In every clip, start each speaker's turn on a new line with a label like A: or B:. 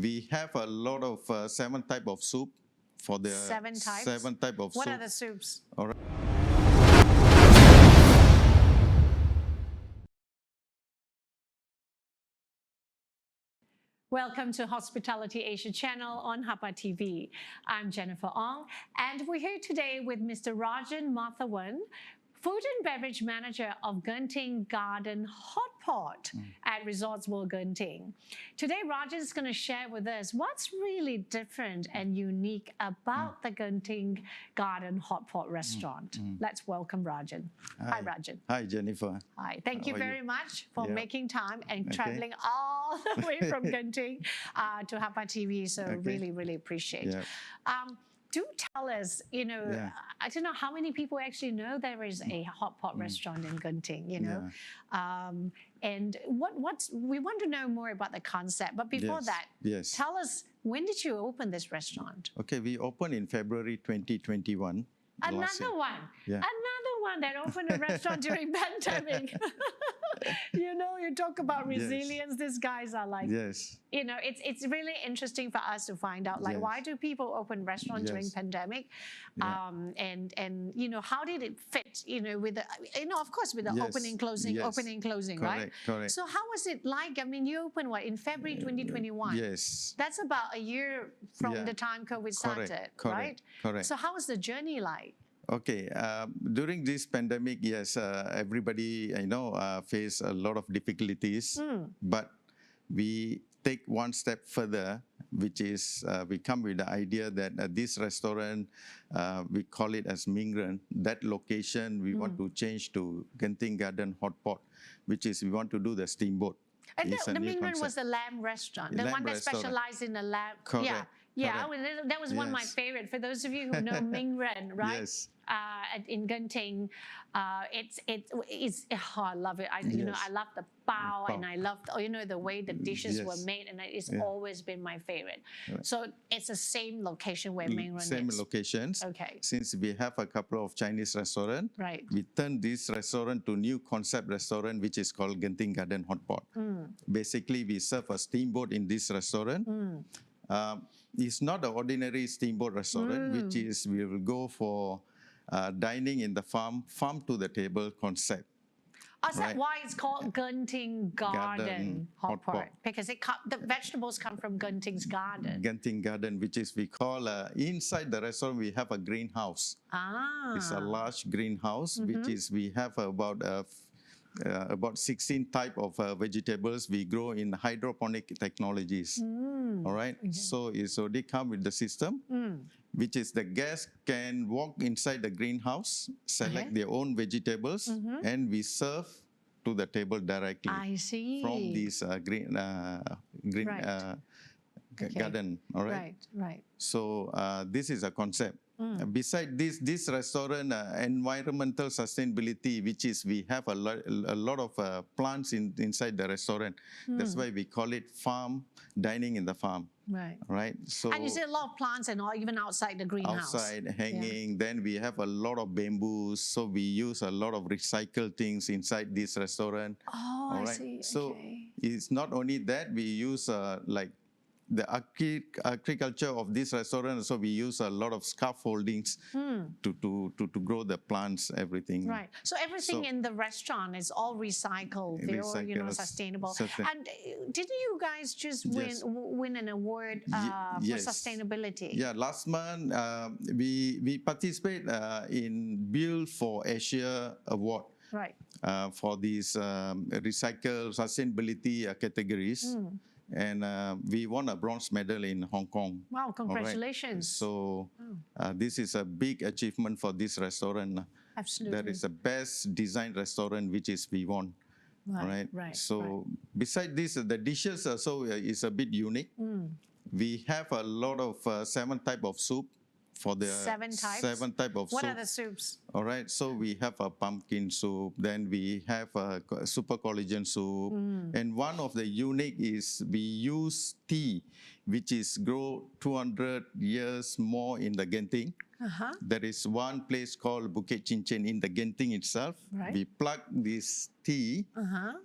A: We have a lot of 7 type of soup for the
B: 7 types?
A: 7 type of
B: What
A: soup.
B: are the soups?
A: All right.
B: Welcome to Hospitality Asia channel on HAPA TV. I'm Jennifer Ong, and we're here today with Mr. Rajan Mathawan, Food and Beverage Manager of Genting Garden Hotpot at Resorts World Genting. Today, Rajan is going to share with us what's really different and unique about the Genting Garden Hotpot restaurant. Let's welcome Rajan. Hi, Rajan.
A: Hi, Jennifer.
B: Hi. Thank you very much for making time and
A: Okay.
B: traveling all the way from Genting to HAPA TV. So really, really appreciate it. Do tell us, you know, I don't know how many people actually know there is a hot pot restaurant in Genting, you know, and we want to know more about the concept. But before that, tell us, when did you open this restaurant?
A: Okay, we opened in February 2021.
B: Another one. Another one that opened a restaurant during pandemic. You know, you talk about resilience. These guys are like, you know, it's really interesting for us to find out, like, why do people open restaurants during pandemic? And you know, how did it fit, you know, with the, you know, of course, with the opening, closing, right?
A: Correct.
B: So how was it like? I mean, you opened what, in February 2021?
A: Yes.
B: That's about a year from the time COVID started, right?
A: Correct.
B: So how was the journey like?
A: Okay, during this pandemic, everybody, you know, face a lot of difficulties, but we take one step further, which is we come with the idea that this restaurant, we call it as Mingren. That location we want to change to Genting Garden Hotpot, which is we want to do the steamboat.
B: And the Mingren was the lamb restaurant, the one that specialized in the lamb.
A: Correct.
B: That was one of my favorite. For those of you who know Mingren, right?
A: Yes.
B: In Genting, I love it. You know, I love the bao, and I love you know, the way the dishes were made, and it's always been my favorite. So it's the same location where Mingren is.
A: Same locations.
B: Okay.
A: Since we have a couple of Chinese restaurants, we turned this restaurant to new concept restaurant, which is called Genting Garden Hotpot. Basically, we serve a steamboat in this restaurant. It's not an ordinary steamboat restaurant, which is we will go for dining in the farm to the table concept.
B: Is that why it's called Genting Garden Hotpot? Because the vegetables come from Genting's garden.
A: Genting Garden, which is we call inside the restaurant we have a greenhouse. It's a large greenhouse, which is we have about 16 type of vegetables we grow in hydroponic technologies. All right, so it's already come with the system, which is the guests can walk inside the greenhouse, select their own vegetables, and we serve to the table directly.
B: I see.
A: From this green garden. All right.
B: Right.
A: So this is a concept. Beside this restaurant, environmental sustainability, which is we have a lot of plants inside the restaurant. That's why we call it farm dining in the farm. Right. So
B: and you see a lot of plants and all, even outside the greenhouse.
A: Outside hanging. Then we have a lot of bamboos. So we use a lot of recycled things inside this restaurant.
B: Oh, I see.
A: So it's not only that, we use like the agriculture of this restaurant, so we use a lot of scaffoldings to grow the plants, everything.
B: Right. So everything in the restaurant is all recycled. They're all, you know, sustainable. And didn't you guys just win an award for sustainability?
A: Yeah. Last month we participate in Build for Asia Award.
B: Right.
A: For these recycle sustainability categories. And we won a bronze medal in Hong Kong.
B: Wow, congratulations.
A: So this is a big achievement for this restaurant.
B: Absolutely.
A: That is the best designed restaurant which is we won. Right. So beside this, the dishes also is a bit unique. We have a lot of 7 type of soup. For the
B: 7 types?
A: 7 type of soup.
B: What are the soups?
A: All right, so we have a pumpkin soup, then we have a super collagen soup, and one of the unique is we use tea, which is grow 200 years more in the Genting. There is one place called Bukit Cincin in the Genting itself. We pluck this tea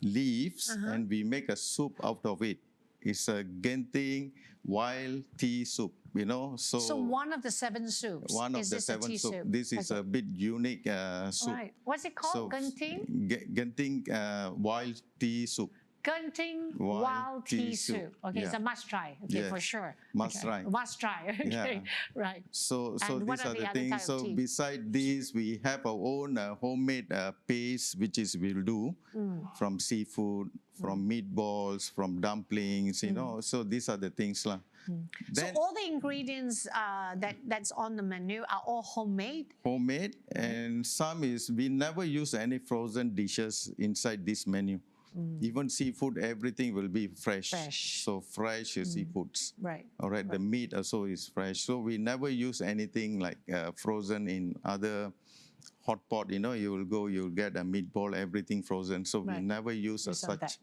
A: leaves and we make a soup out of it. It's a Genting wild tea soup,
B: So one of the 7 soups.
A: one of
B: is
A: the
B: this a
A: 7
B: tea
A: soup.
B: soup?
A: This is a bit unique soup.
B: Right. What's it called? Genting?
A: Genting wild tea soup.
B: Genting wild tea soup. Okay, it's a must try. Okay, for sure.
A: Must try.
B: Must try. Okay, right.
A: So
B: And what
A: these
B: are
A: are
B: the
A: the
B: other
A: things.
B: type of
A: So
B: tea?
A: beside this, we have our own homemade paste, which is we'll do from seafood, from meatballs, from dumplings. So these are the things lah.
B: So all the ingredients that's on the menu are all homemade?
A: Homemade, and some is we never use any frozen dishes inside this menu. Even seafood, everything will be fresh. So fresh seafoods.
B: Right.
A: All right. The meat also is fresh. So we never use anything like frozen in other hot pot. You will go, you'll get a meatball, everything frozen. So we never use such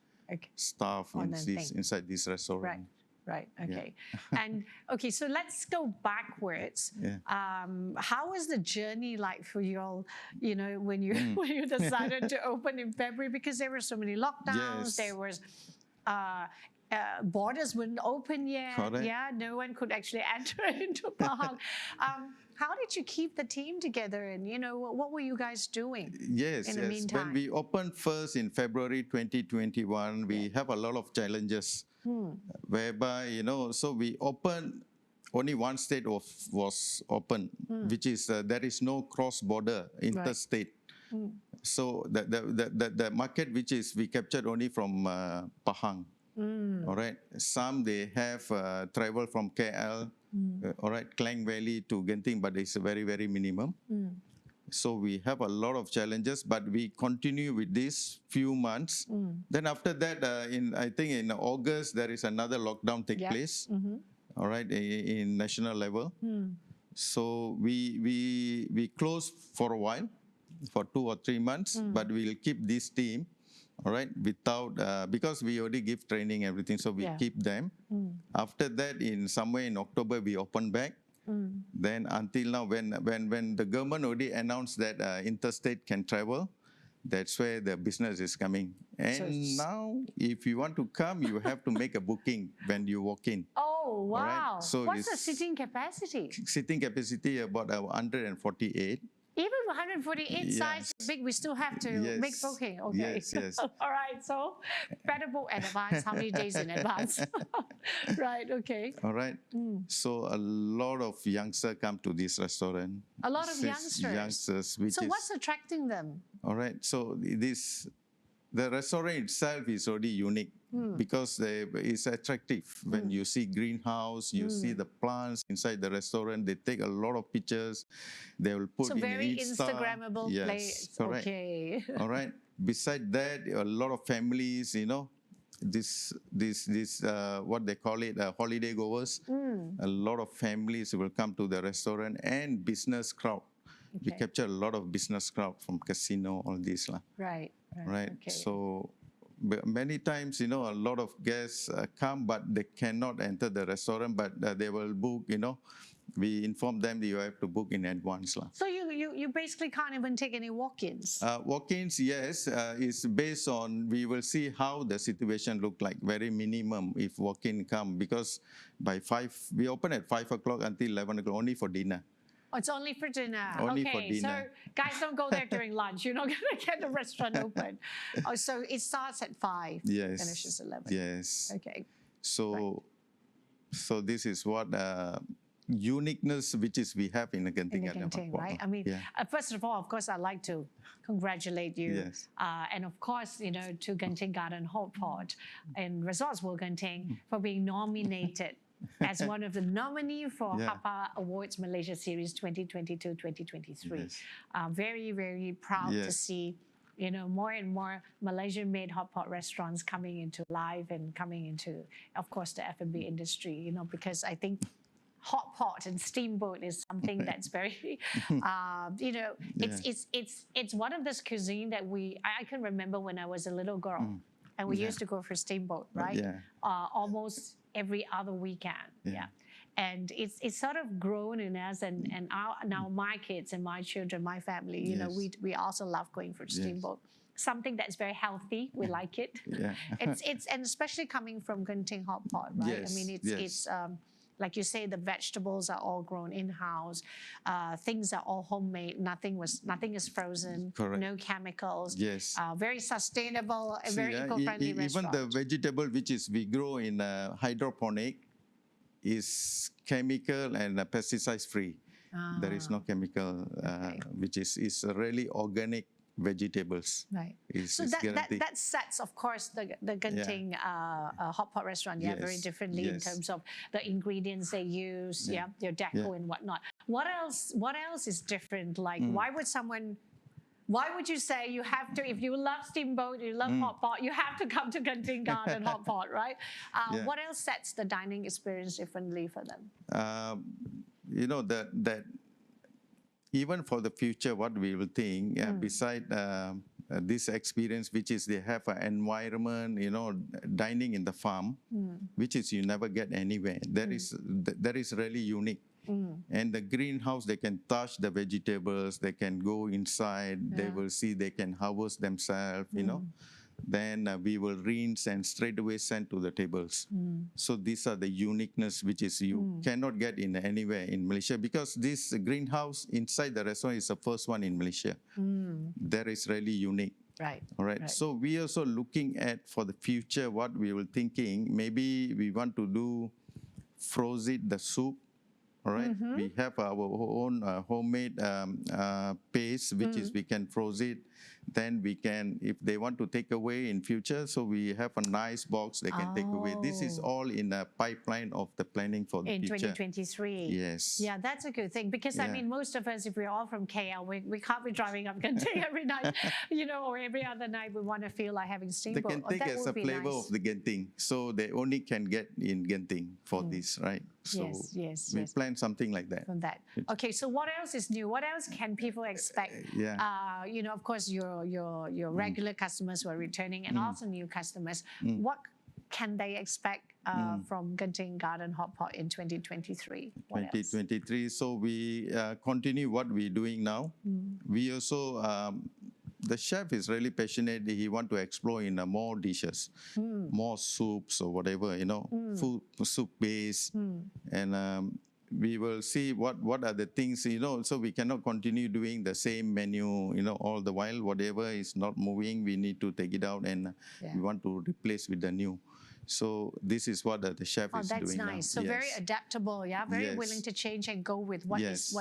A: stuff inside this restaurant.
B: Right. Right. Okay. And okay, so let's go backwards. How was the journey like for you all? When you decided to open in February, because there were so many lockdowns. There was. Borders wouldn't open yet.
A: Correct.
B: Yeah, no one could actually enter into Pahang. How did you keep the team together, and what were you guys doing?
A: Yes,
B: in the meantime?
A: When we opened first in February 2021, we have a lot of challenges, whereby so we opened. Only one state was open, which is there is no cross-border interstate. So the market which is we captured only from Pahang. All right. Some they have travel from KL, all right, Klang Valley to Genting, but it's very, very minimum. So we have a lot of challenges, but we continue with this few months. Then after that, I think in August, there is another lockdown take place, all right, in national level. So we closed for a while, for 2 or 3 months, but we'll keep this team. All right, without because we already give training everything, so we keep them. After that, somewhere in October, we open back. Then until now, when the government already announced that interstate can travel, that's where the business is coming. And now, if you want to come, you have to make a booking when you walk in.
B: Oh wow!
A: Right? So
B: what's the seating capacity?
A: Sitting capacity about 148.
B: Even 148 size big, we still have to make booking. Okay.
A: Yes.
B: All right. So better book in advance. How many days in advance? Right. Okay.
A: All right. So a lot of youngsters come to this restaurant.
B: A lot of youngsters. So what's attracting them?
A: All right. So the restaurant itself is already unique because it's attractive. When you see greenhouse, you see the plants inside the restaurant. They take a lot of pictures. They will put in
B: very
A: Insta.
B: Instagrammable place.
A: Correct.
B: Okay.
A: All right. Beside that, a lot of families, this what they call it, holiday goers. A lot of families will come to the restaurant, and business crowd. We capture a lot of business crowd from casino, all this lah.
B: Right.
A: Right.
B: Okay.
A: So many times, a lot of guests come, but they cannot enter the restaurant, but they will book, we inform them that you have to book in advance lah.
B: So you basically can't even take any walk-ins?
A: Walk-ins, yes, is based on, we will see how the situation look like, very minimum if walk-in come, because by 5, we open at 5 o'clock until 11 o'clock, only for dinner.
B: Oh, it's only for dinner.
A: Only for dinner.
B: So guys, don't go there during lunch. You're not going to get the restaurant open. Oh, so it starts at 5, finishes 11.
A: Yes.
B: Okay.
A: So this is what uniqueness which is we have in the Genting,
B: right? I mean, first of all, of course, I'd like to congratulate you.
A: Yes.
B: And of course, to Genting Garden Hotpot and Resorts World Genting for being nominated as one of the nominees for HAPA Awards Malaysia Series 2022-2023.
A: Yes.
B: Very, very proud to see, more and more Malaysian-made hotpot restaurants coming into life and coming into, of course, the F&B industry, because I think hotpot and steamboat is something that's very, it's one of this cuisine that I can remember when I was a little girl. And we used to go for steamboat, right? Almost every other weekend. And it's sort of grown in us, and now my kids and my children, my family, we also love going for steamboat. something that's very healthy. We like it.
A: Yeah.
B: It's and especially coming from Genting Hotpot, right? I
A: Yes,
B: mean, it's like you say, the vegetables are all grown in-house. Things are all homemade. Nothing is frozen.
A: Correct.
B: No chemicals.
A: Yes.
B: Very sustainable and
A: See,
B: very eco-friendly
A: even
B: restaurant.
A: the vegetable which is we grow in hydroponic is chemical and pesticide free. There is no chemical, which is really organic vegetables.
B: Right.
A: It's
B: So
A: guaranteed.
B: that sets, of course, the Genting Hotpot restaurant, very
A: Yes,
B: differently in
A: yes.
B: terms of the ingredients they use, their deco and whatnot. What else is different? Like, why would you say you have to, if you love steamboat, you love Hotpot, you have to come to Genting Garden Hotpot, right? What else sets the dining experience differently for them?
A: You know, that even for the future, what we will think, beside this experience, which is they have an environment, you know, dining in the farm, which is you never get anywhere. That is really unique. And the greenhouse, they can touch the vegetables, they can go inside, they will see, they can harvest themselves, you know. Then we will rinse and straight away send to the tables. So these are the uniqueness which is you cannot get in anywhere in Malaysia, because this greenhouse inside the restaurant is the first one in Malaysia. That is really unique.
B: Right.
A: All right. So we also looking at for the future what we were thinking. Maybe we want to do frozen the soup. All right. We have our own homemade paste, which is we can froze it. Then we can, if they want to take away in future, so we have a nice box they can take away. This is all in a pipeline of the planning for the
B: In
A: future.
B: 2023.
A: Yes.
B: Yeah, that's a good thing, because I mean, most of us, if we're all from KL, we can't be driving up Genting every night, you know, or every other night. We want to feel like having
A: They
B: steamboat.
A: can take
B: That
A: as
B: would
A: a
B: be
A: flavor
B: nice.
A: of the Genting, so they only can get in Genting for this, right? So
B: Yes.
A: we plan something like that.
B: From that. Okay, so what else is new? What else can people expect? You know, of course, your regular customers who are returning, and also new customers. What can they expect from Genting Garden Hotpot in 2023? What else?
A: 2023. So we continue what we're doing now. We also, the chef is really passionate. He want to explore in more dishes, more soups or whatever, you know, food, soup base. And we will see what are the things, you know, so we cannot continue doing the same menu, you know, all the while. Whatever is not moving, we need to take it out, and we want to replace with the new. So this is what the chef is doing now.
B: That's nice. So very adaptable, very willing to change and go with what is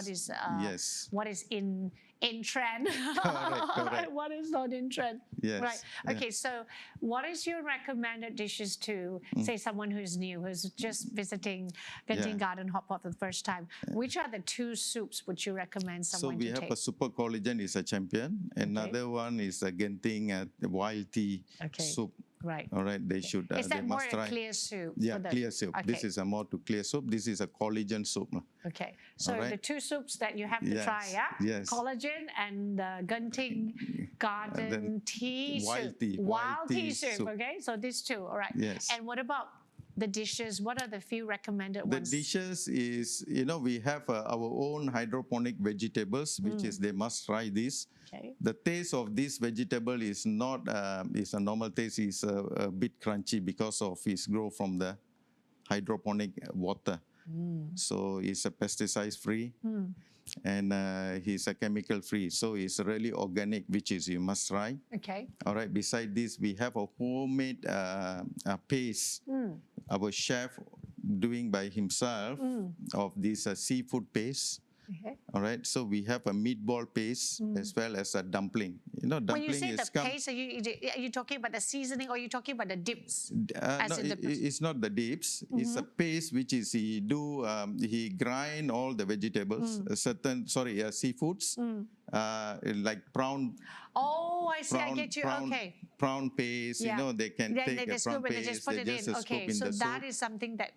B: in trend.
A: Correct.
B: What is not in trend.
A: Yes.
B: Right. Okay, so what is your recommended dishes to, say, someone who's new, who's just visiting Genting Garden Hotpot for the first time? Which are the 2 soups would you recommend someone to take?
A: So we have a super collagen is a champion. Another one is a Genting wild tea soup.
B: Right.
A: All right. They should.
B: Is that
A: they
B: more
A: must
B: a
A: try.
B: clear soup?
A: Yeah, clear soup.
B: Okay.
A: This is a more to clear soup. This is a collagen soup.
B: Okay. So the 2 soups that you have to try,
A: Yes.
B: Collagen and Genting Garden tea
A: wild
B: soup.
A: tea.
B: Wild tea soup. Okay. So these 2. All right.
A: Yes.
B: And what about the dishes? What are the few recommended
A: The
B: ones?
A: dishes is, you know, we have our own hydroponic vegetables, which is they must try this.
B: Okay.
A: The taste of this vegetable is not is a normal taste. Is a bit crunchy because of its grow from the hydroponic water. So it's a pesticide free, and it's a chemical free. So it's really organic, which is you must try.
B: Okay.
A: All right. Beside this, we have a homemade paste. Our chef doing by himself of this seafood paste.
B: Okay.
A: All right, so we have a meatball paste as well as a dumpling. You know,
B: When
A: dumpling
B: you say
A: is
B: the paste, are you talking about the seasoning, or are you talking about the dips?
A: no, it's not the dips. It's a paste which is he grind all the vegetables, seafoods, like prawn.
B: Oh, I see. I get you. Okay.
A: Prawn paste. You know, they can take a prawn
B: and
A: paste.
B: just put it in. Okay, so that is something that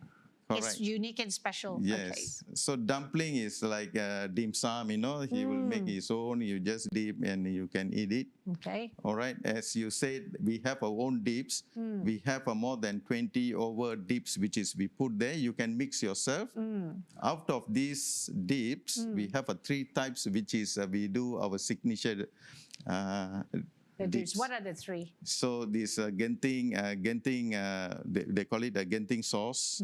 B: is unique and special.
A: Yes.
B: Okay.
A: So dumpling is like dim sum, you know. He will make his own. You just dip and you can eat it.
B: Okay.
A: All right. As you said, we have our own dips. We have more than 20 over dips, which is we put there. You can mix yourself. Out of these dips, we have 3 types, which is we do our signature.
B: The dips. What are the three?
A: So this Genting, they call it a Genting sauce.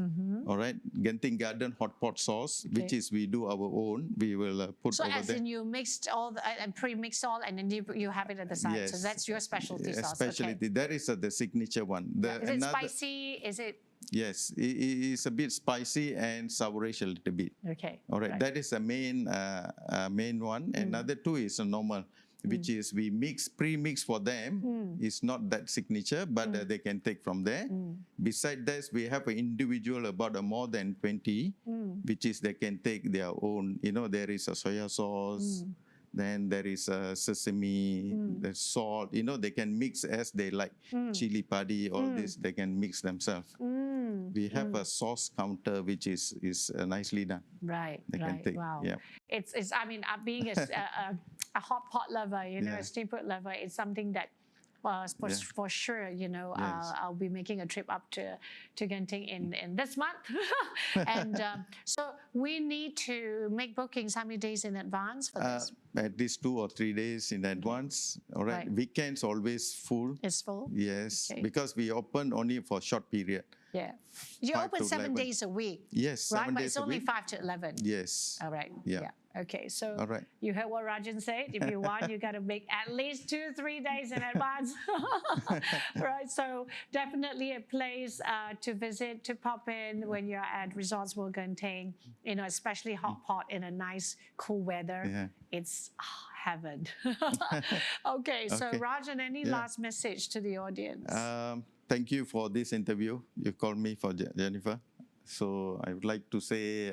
A: All right, Genting Garden Hotpot sauce, which is we do our own. We will put
B: so
A: over there.
B: So as in you mixed all and pre-mixed all, and then you have it at the side.
A: Yes.
B: So that's your specialty sauce.
A: Specialty. That is the signature one.
B: Is it spicy? Is it?
A: Yes, it is a bit spicy and sourish a little bit.
B: Okay.
A: All right. That is the main one. Another two is a normal, which is we pre-mix for them. It's not that signature, but they can take from there. Besides that, we have an individual about more than 20, which is they can take their own. You know, there is a soya sauce. Then there is sesame, the salt. You know, they can mix as they like. Chili padi, all this, they can mix themselves. We have a sauce counter, which is nicely done.
B: Right,
A: they can take,
B: wow.
A: Yeah.
B: It's. I mean, being a hot pot lover, you know, a steamboat lover, it's something that, for sure, you know, I'll be making a trip up to Genting in this month. And so we need to make bookings how many days in advance for this?
A: At least 2 or 3 days in advance. All right. Weekends always full.
B: It's full?
A: Yes, because we open only for short period.
B: Yeah. You open 7 days a week.
A: Yes, 7 days a week.
B: But it's only 5 to 11.
A: Yes.
B: All right.
A: Yeah.
B: Okay, so you heard what Rajan said. If you want, you got to make at least 2-3 days in advance. Right, so definitely a place to visit, to pop in when you're at Resorts World Genting, you know, especially hot pot in a nice, cool weather.
A: Yeah.
B: It's heaven. Okay, so Rajan, any last message to the audience?
A: Thank you for this interview. You called me for Jennifer. So I would like to say,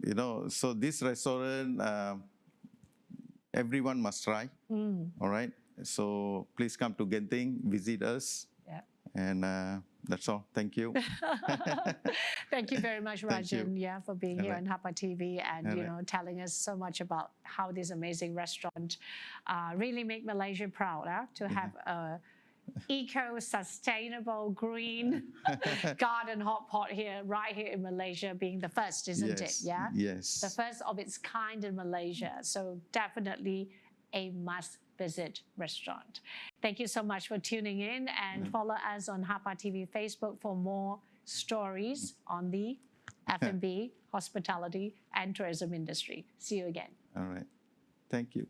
A: you know, so this restaurant, everyone must try. All right. So please come to Genting, visit us. Yeah. And that's all. Thank you.
B: Thank you very much, Rajan, for being here on HAPA TV and, you know, telling us so much about how this amazing restaurant really make Malaysia proud to have a eco-sustainable green garden hot pot here, right here in Malaysia, being the first, isn't it? Yeah.
A: Yes.
B: The first of its kind in Malaysia. So definitely a must-visit restaurant. Thank you so much for tuning in, and follow us on HAPA TV Facebook for more stories on the F&B, hospitality, and tourism industry. See you again.
A: All right. Thank you.